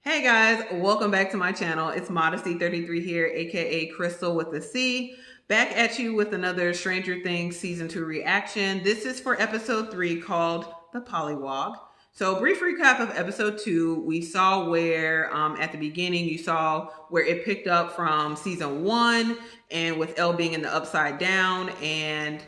Hey guys, welcome back to my channel. It's Modesty33 here, aka Crystal with a C. Back at you with another Stranger Things Season 2 reaction. This is for episode 3 called The Pollywog. So brief recap of episode 2. We saw where at the beginning you saw where it picked up from season 1 and with Elle being in the upside down, and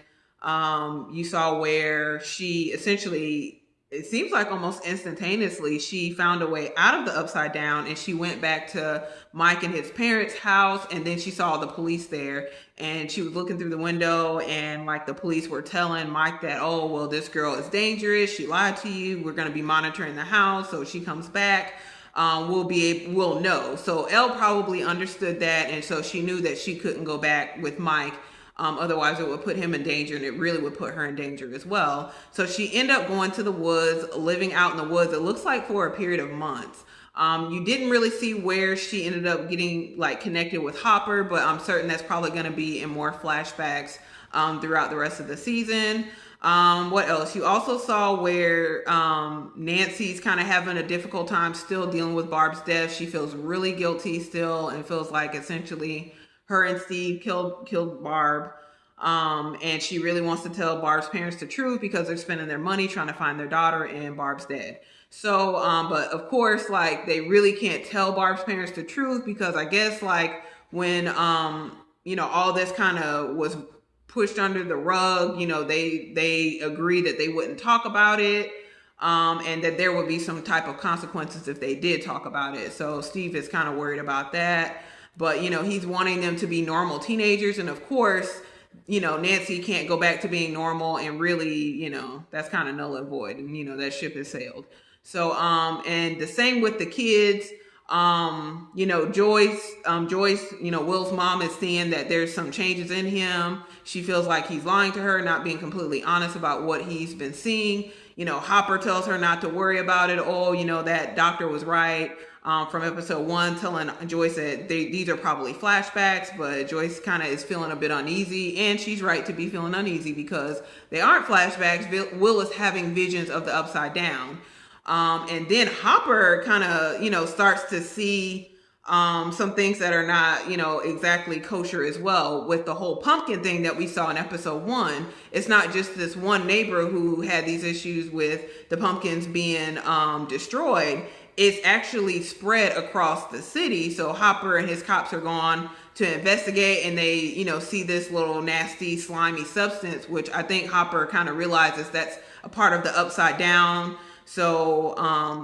you saw where she essentially, it seems like almost instantaneously, she found a way out of the upside down and she went back to Mike and his parents' house, and then she saw the police there and she was looking through the window, and like the police were telling Mike that, oh well, this girl is dangerous, she lied to you, we're going to be monitoring the house, so she comes back, we'll know. So Elle probably understood that, and so she knew that she couldn't go back with Mike. Otherwise, it would put him in danger, and it really would put her in danger as well. So she ended up going to the woods, living out in the woods, it looks like for a period of months. You didn't really see where she ended up getting like connected with Hopper, but I'm certain that's probably going to be in more flashbacks throughout the rest of the season. What else? You also saw where Nancy's kind of having a difficult time still dealing with Barb's death. She feels really guilty still and feels like essentially her and Steve killed Barb. And she really wants to tell Barb's parents the truth because they're spending their money trying to find their daughter and Barb's dead. So, but of course, like they really can't tell Barb's parents the truth because I guess like when, all this kind of was pushed under the rug, they agreed that they wouldn't talk about it. And that there would be some type of consequences if they did talk about it. So Steve is kind of worried about that. But, he's wanting them to be normal teenagers. And of course, Nancy can't go back to being normal, and really, that's kind of null and void, and, that ship has sailed. So, and the same with the kids. Joyce, Will's mom is seeing that there's some changes in him. She feels like he's lying to her, not being completely honest about what he's been seeing. Hopper tells her not to worry about it. Oh, that doctor was right. From episode 1, telling Joyce that these are probably flashbacks, but Joyce kind of is feeling a bit uneasy, and she's right to be feeling uneasy because they aren't flashbacks. Will is having visions of the upside down. And then Hopper kind of, starts to see some things that are not, exactly kosher as well. With the whole pumpkin thing that we saw in episode 1, it's not just this one neighbor who had these issues with the pumpkins being destroyed. It's actually spread across the city. So Hopper and his cops are gone to investigate, and they, see this little nasty, slimy substance, which I think Hopper kind of realizes that's a part of the upside down. So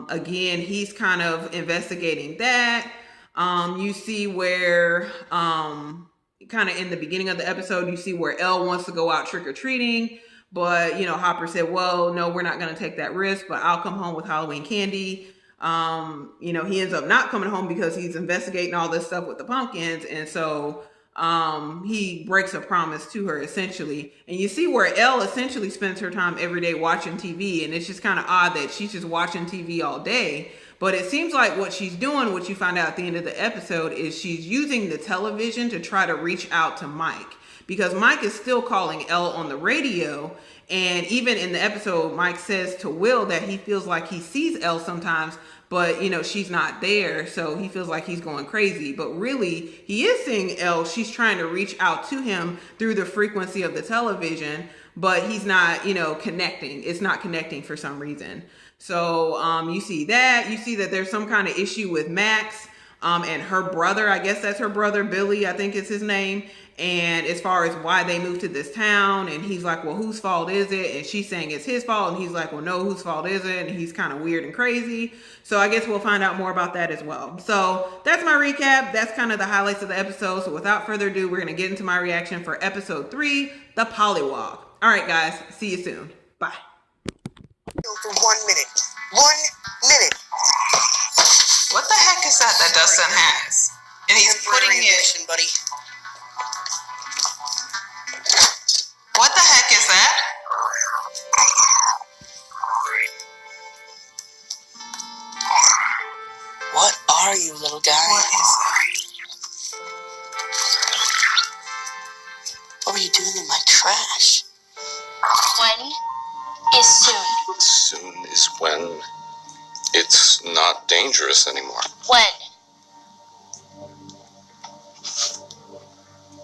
again, he's kind of investigating that. You see where kind of in the beginning of the episode, you see where Elle wants to go out trick-or-treating, but Hopper said, well, no, we're not going to take that risk, but I'll come home with Halloween candy. He ends up not coming home because he's investigating all this stuff with the pumpkins, and so he breaks a promise to her essentially. And you see where Elle essentially spends her time every day watching TV, and it's just kind of odd that she's just watching TV all day. But it seems like what she's doing, what you find out at the end of the episode, is she's using the television to try to reach out to Mike, because Mike is still calling Elle on the radio. And even in the episode, Mike says to Will that he feels like he sees Elle sometimes, but she's not there, so he feels like he's going crazy. But really, he is seeing Elle. She's trying to reach out to him through the frequency of the television, but he's not, connecting. It's not connecting for some reason. So you see that. You see that there's some kind of issue with Max and her brother. I guess that's her brother, Billy, I think is his name. And as far as why they moved to this town, and he's like, well, whose fault is it? And she's saying it's his fault, and he's like, well, no, whose fault is it? And he's kind of weird and crazy. So I guess we'll find out more about that as well. So that's my recap. That's kind of the highlights of the episode. So without further ado, we're going to get into my reaction for episode 3, The Pollywog. All right, guys, see you soon. Bye. For 1 minute. 1 minute. What the heck is that Dustin has? And he's putting it... buddy. What the heck is that? What are you, little guy? What is that? What were you doing in my trash? When is soon? Soon is when it's not dangerous anymore. When?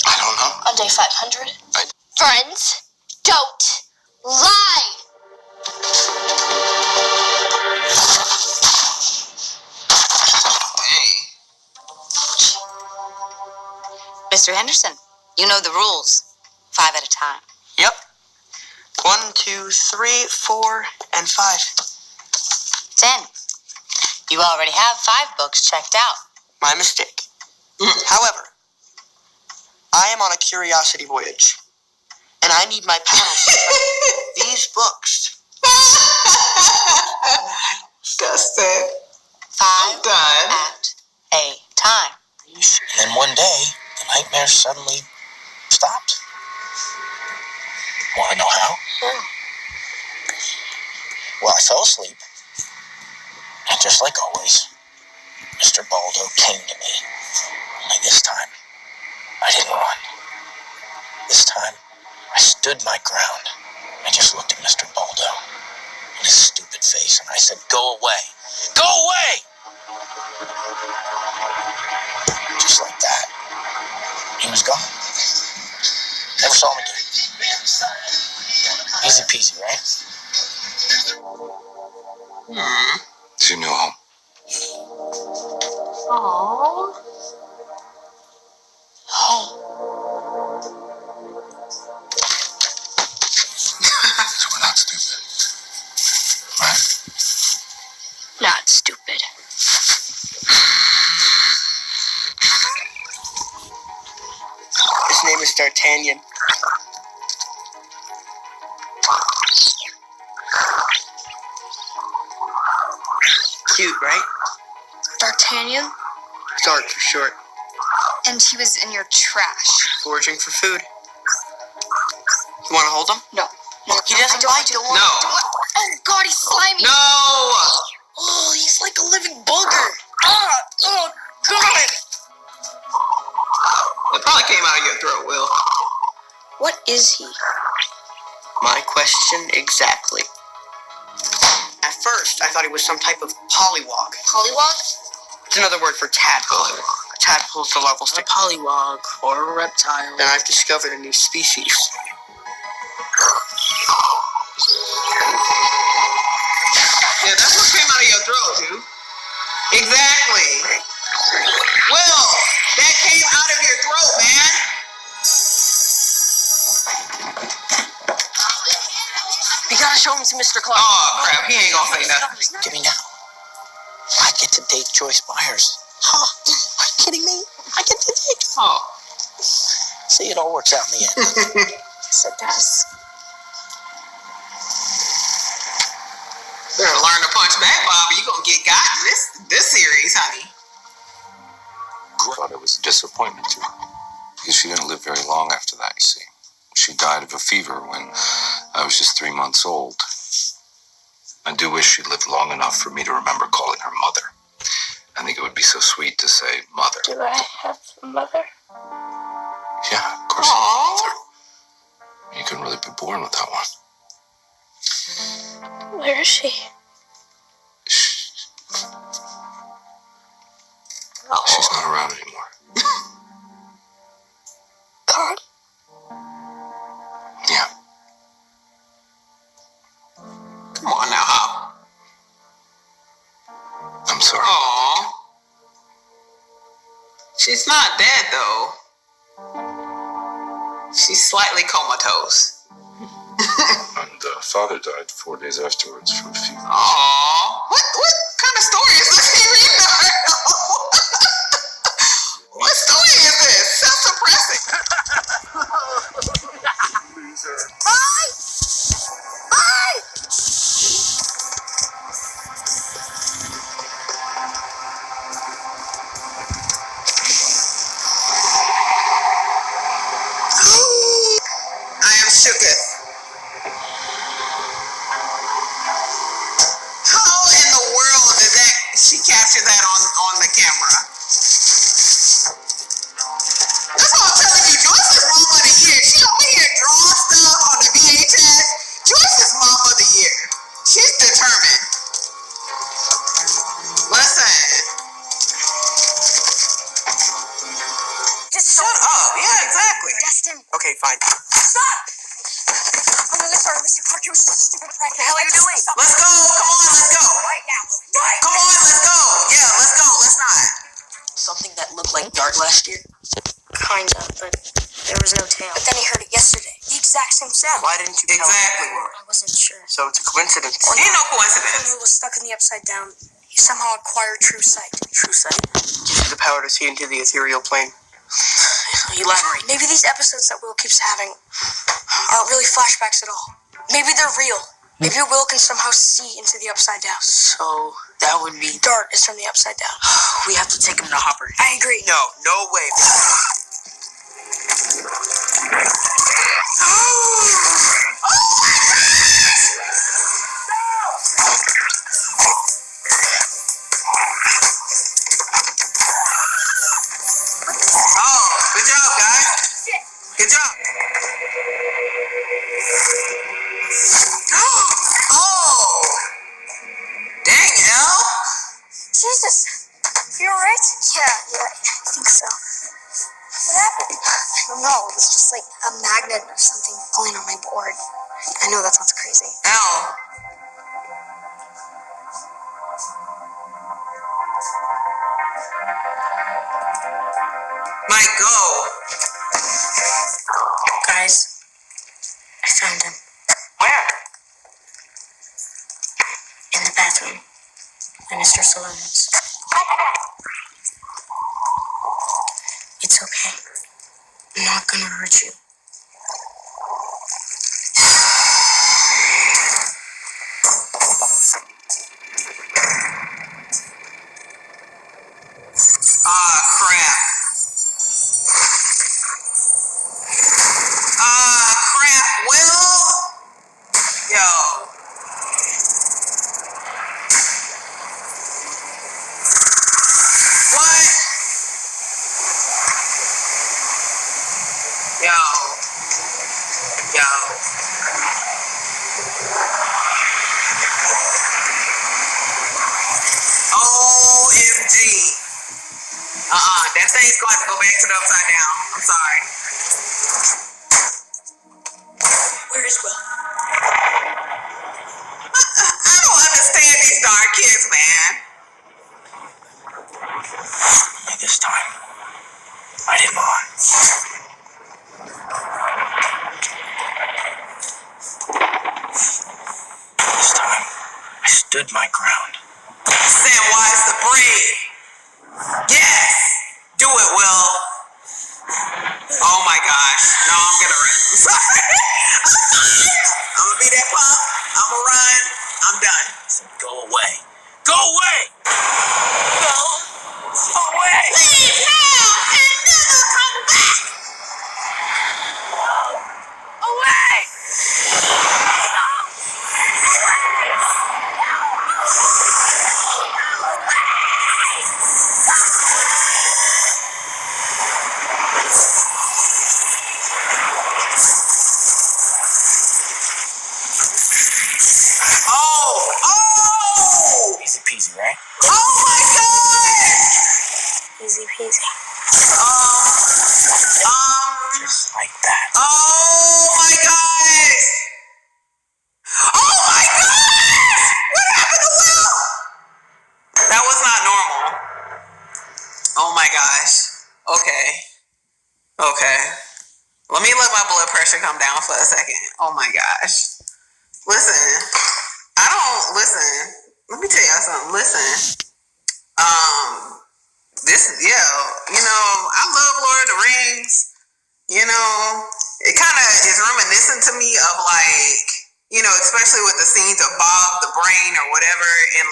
I don't know. On day 500? Friends, don't lie! Hey. Mr. Henderson, you know the rules. 5 at a time. Yep. 1, 2, 3, 4, and 5. 10. You already have 5 books checked out. My mistake. However, I am on a curiosity voyage, and I need my pals to check these books. Disgusted. 5 done. at a time. And then one day, the nightmare suddenly stopped. Want to know how? Well, I fell asleep. And just like always, Mr. Baldo came to me. Only this time, I didn't run. This time, I stood my ground. I just looked at Mr. Baldo in his stupid face, and I said, "Go away! Go away!" Just like that, he was gone. Never saw him again. Easy peasy, right? It's your new home. Aww. So we're not stupid. Right? Not stupid. His name is D'Artagnan. Cute, right? D'Artagnan? Dart for short. And he was in your trash. Foraging for food. You want to hold him? No. He doesn't bite. No. Oh God, he's slimy. No. Oh, he's like a living booger. Oh, God. It probably came out of your throat, Will. What is he? My question exactly. At first, I thought he was some type of pollywog. Polliwog? It's another word for tadpole. A tadpole is the larval stage. A polywog or a reptile. Then I've discovered a new species. Yeah, that's what came out of your throat, dude. Exactly. Will, that came out of your throat, man. You gotta show him to Mr. Clark. Oh, crap. He ain't gonna say nothing. Give me now. I get to date Joyce Byers. Huh? Are you kidding me? I get to date. Oh. See, it all works out in the end. Yes, it does. Better learn to punch back, Bobby. You gonna get got in this series, honey. I thought it was a disappointment to her. Because she didn't live very long after that, you see. She died of a fever when I was just 3 months old. I do wish she lived long enough for me to remember calling her mother. I think it would be so sweet to say mother. Do I have a mother? Yeah, of course you have a mother. You couldn't really be born without one. Where is she? She's not around anymore. God. Yeah. Come on now, Hop. I'm sorry. Aw. She's not dead, though. She's slightly comatose. And father died 4 days afterwards from fever. Aw. What kind of story is this he reading right now? What story is this? Self-suppressing. I am shooketh. How in the world did she capture that on the camera? That's what I'm telling you. Joyce is mom of the year. She over here drawing stuff on the VHS. Joyce is mom of the year. She's determined. Listen, Okay, fine. Stop! I'm really sorry, Mr. Clark. It was just a stupid prank. What the hell are you doing? Let's go. Come on, let's go. Right now. Right Come on, let's go. Yeah, let's go. Let's not. Something that looked like Dart last year? Kinda, but there was no tail. But then he heard it yesterday. The exact same sound. Why didn't you tell Exactly. me? I wasn't sure. So it's a coincidence. Ain't no When coincidence. he was stuck in the upside down, he somehow acquired true sight. True sight. Just the power to see into the ethereal plane. Elaborate. Maybe these episodes that Will keeps having aren't really flashbacks at all. Maybe they're real. Maybe Will can somehow see into the upside down. So that would mean Dart is from the upside down. we have to take him to Hopper. I agree. No way. Oh, good job, guys. Good job. Oh, dang, Elle. Jesus. You alright? Yeah, I think so. What happened? I don't know. It was just like a magnet or something pulling on my board. I know that sounds crazy. Elle. Mike, go. Guys, I found him. Where? In the bathroom. In Mr. Saloon's. It's okay. I'm not gonna hurt you. Ah, crap. Ah, crap. Will? Yo. What? Yo. OMG. That thing's going to go back to the upside down. I'm sorry. Where is Will? I don't understand these dark kids, man. This time, I didn't run. This time, I stood my ground. Samwise the Brave. Yes. Do it, Will. Oh my gosh. No, I'm gonna run. I'm sorry. I'm gonna be that punk. I'm gonna run. I'm done. Go away. Go away! Go away. Leave now and never come back. Away. Oh! Easy peasy, right? Oh my God! Easy peasy. Just like that. Oh my gosh! Oh my gosh! What happened to Will? That was not normal. Oh my gosh. Okay. Let me let my blood pressure come down for a second. Oh my gosh. Listen. Let me tell y'all something. Listen. I love Lord of the Rings. It kind of is reminiscent to me of especially with the scenes of Bob the Brain or whatever, and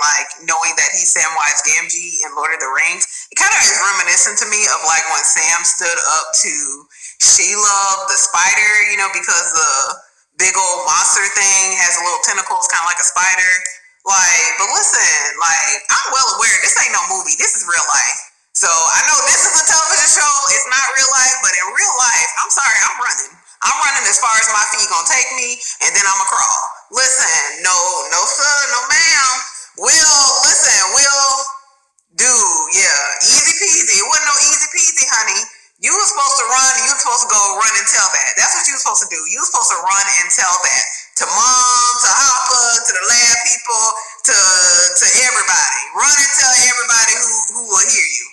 knowing that he's Samwise Gamgee in Lord of the Rings. It kind of is reminiscent to me of when Sam stood up to Shelob the spider, because the big old monster thing has little tentacles, kind of like a spider. But listen, I'm well aware this ain't no movie. This is real life. So I know this is a television show. It's not real life, but in real life, I'm sorry, I'm running. I'm running as far as my feet gonna take me, and then I'ma crawl. Listen, no sir, no ma'am. Will, dude, yeah, easy peasy. It wasn't no easy peasy, honey. You were supposed to run. You were supposed to go run and tell that. That's what you were supposed to do. You were supposed to run and tell that to Mom, to Hopper, to the lab people, to everybody. Run and tell everybody who will hear you.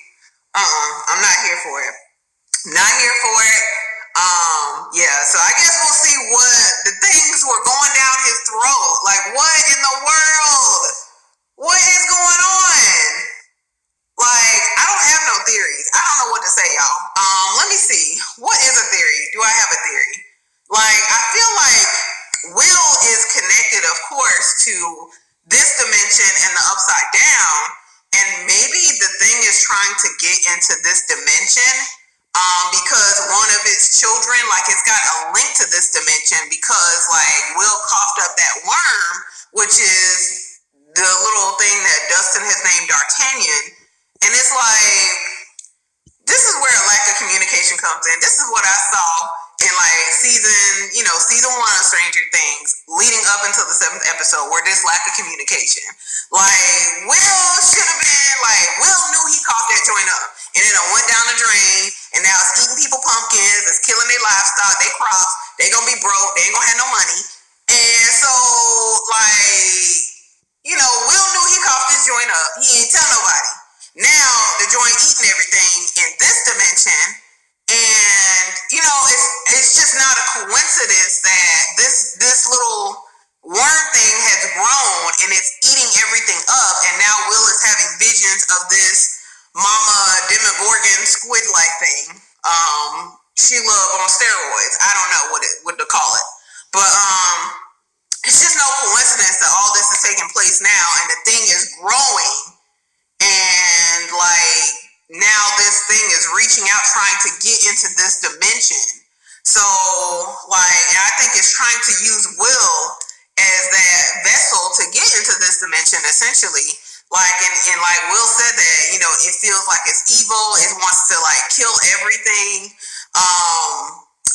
I'm not here for it. Not here for it. Yeah, so I guess we'll see what the things were going down his throat. Like, what in the world? What is going on? Like, I don't have no theories. I don't know what to say, y'all. Let me see. What is a theory? Do I have a theory? Like, I feel like Will is connected, of course, to this dimension and the upside down. And maybe the thing is trying to get into this dimension because one of its children, like, it's got a link to this dimension because, like, Will coughed up that worm, which is the little thing that Dustin has named D'Artagnan. And it's like, this is where a lack of communication comes in. This is what I saw in like season 1 of Stranger Things, leading up until the 7th episode, where this lack of communication. Like, Will should have been, like, Will knew he coughed that joint up. And it went down the drain, and now it's eating people pumpkins, it's killing their livestock, their crops, they gonna be broke, they ain't gonna have no money. And so, like, Will knew he coughed this joint up. He ain't tell nobody. Now the joint eating everything in this dimension, and it's just not a coincidence that this little worm thing has grown and it's eating everything up, and now Will is having visions of this Mama Demogorgon squid-like thing. Sheila on steroids. I don't know what to call it, but it's just no coincidence that all this is taking place now, and the thing is growing. And like now this thing is reaching out, trying to get into this dimension. So like, I think it's trying to use Will as that vessel to get into this dimension, essentially. Like, and like Will said that, it feels like it's evil. It wants to like kill everything.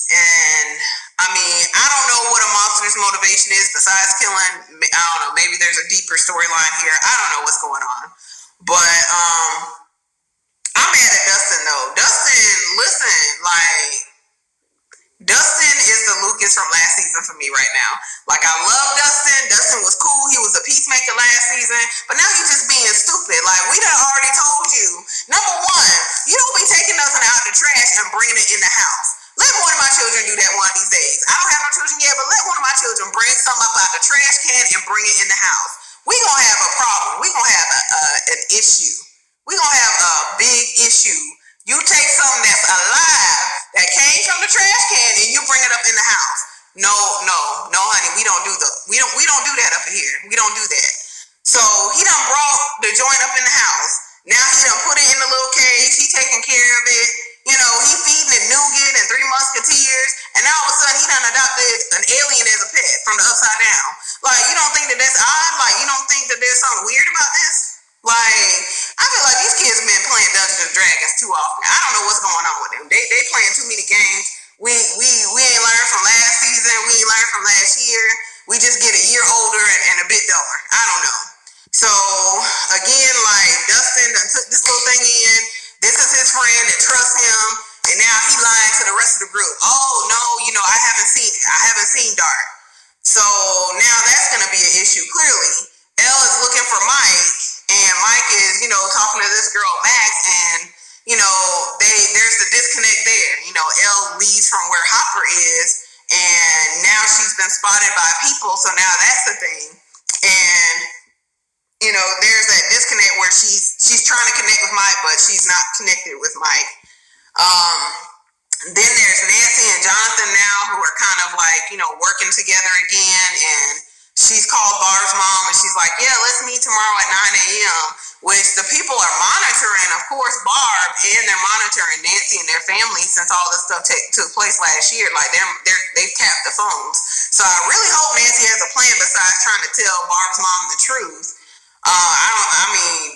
And I mean, I don't know what a monster's motivation is besides killing. I don't know. Maybe there's a deeper storyline here. I don't know what's going on. But I'm mad at Dustin though. Dustin, listen, like, Dustin is the Lucas from last season for me right now. Like, I love Dustin. Dustin was cool. He was a peacemaker last season. But now he's just being stupid. Like, we done already told you. Number one, you don't be taking nothing out the trash and bringing it in the house. Let one of my children do that one of these days. I don't have no children yet, but let one of my children bring something up out the trash can and bring it in the house. We gonna have a problem. We gonna have an issue. We gonna have a big issue. You take something that's alive that came from the trash can and you bring it up in the house. No, honey. We don't do that up here. We don't do that. So he done brought the joint up in the house. Now he done put it in the little cage. He taking care of it. He feeding it nougat and 3 Musketeers. And now all of a sudden he done adopted an alien as a pet from the upside down. Like, you don't think that that's odd? Like, you don't think that there's something weird about this? Like, I feel like these kids been playing Dungeons and Dragons too often. I don't know what's going on with them. They playing too many games. We ain't learned from last season. We ain't learned from last year. We just get a year older and a bit dumber. I don't know. So again, like, Dustin done took this little thing in. This is his friend that trusts him, and now he lying to the rest of the group. Oh no, I haven't seen it. I haven't seen Dark. So now that's gonna be an issue. Clearly, Elle is looking for Mike, and Mike is, talking to this girl Max, and there's the disconnect there. Elle leaves from where Hopper is, and now she's been spotted by people. So now that's the thing, and there's that disconnect where she's trying to connect with Mike, but she's not connected with Mike. Then there's Nancy and Jonathan now, who are kind of like, working together again, and she's called Barb's mom, and she's like, yeah, let's meet tomorrow at 9 a.m., which the people are monitoring, of course, Barb, and they're monitoring Nancy and their family since all this stuff took place last year. Like, they've tapped the phones. So I really hope Nancy has a plan besides trying to tell Barb's mom the truth.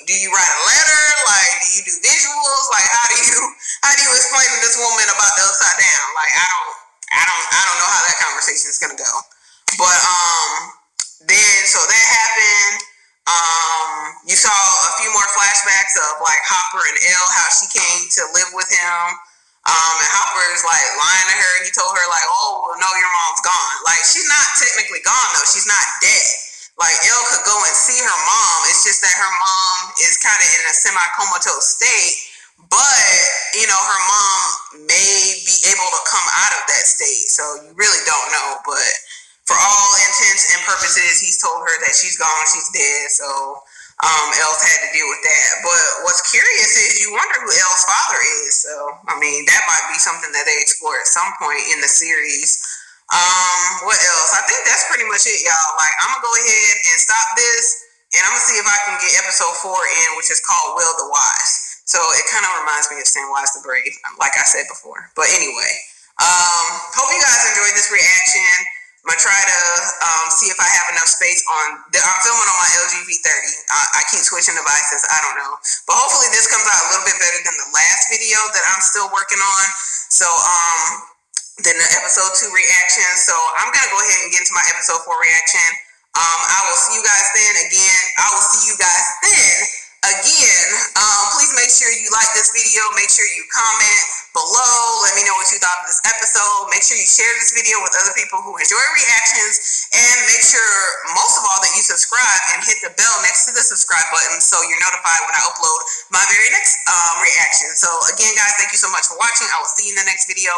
Do you write a letter? Like, do you do visuals? Like, how do you explain to this woman about the upside down? Like, I don't know how that conversation is gonna go. But then so that happened. You saw a few more flashbacks of like Hopper and Elle, how she came to live with him. And Hopper's like lying to her. He told her like, oh, well, no, your mom's gone. Like, she's not technically gone though. She's not dead. Like, Elle could go and see her mom. It's just that her mom is kind of in a semi-comatose state. But, you know, her mom may be able to come out of that state. So you really don't know. But for all intents and purposes, he's told her that she's gone, she's dead. So Elle's had to deal with that. But what's curious is you wonder who Elle's father is. So, I mean, that might be something that they explore at some point in the series. What else? I think that's pretty much it, y'all. Like, I'm gonna go ahead and stop this, and I'm gonna see if I can get episode 4 in, which is called Will the Wise. So it kind of reminds me of Samwise the Brave, like I said before. But anyway, hope you guys enjoyed this reaction. I'm gonna try to see if I have enough space on. I'm filming on my LG V30. I keep switching devices. I don't know, but hopefully this comes out a little bit better than the last video that I'm still working on. So than the episode 2 reaction. So I'm gonna go ahead and get into my episode 4 reaction. I will see you guys then again. I will see you guys then again. Please make sure you like this video. Make sure you comment below. Let me know what you thought of this episode. Make sure you share this video with other people who enjoy reactions, and make sure most of all that you subscribe and hit the bell next to the subscribe button so you're notified when I upload my very next reaction. So again, guys, thank you so much for watching. I will see you in the next video.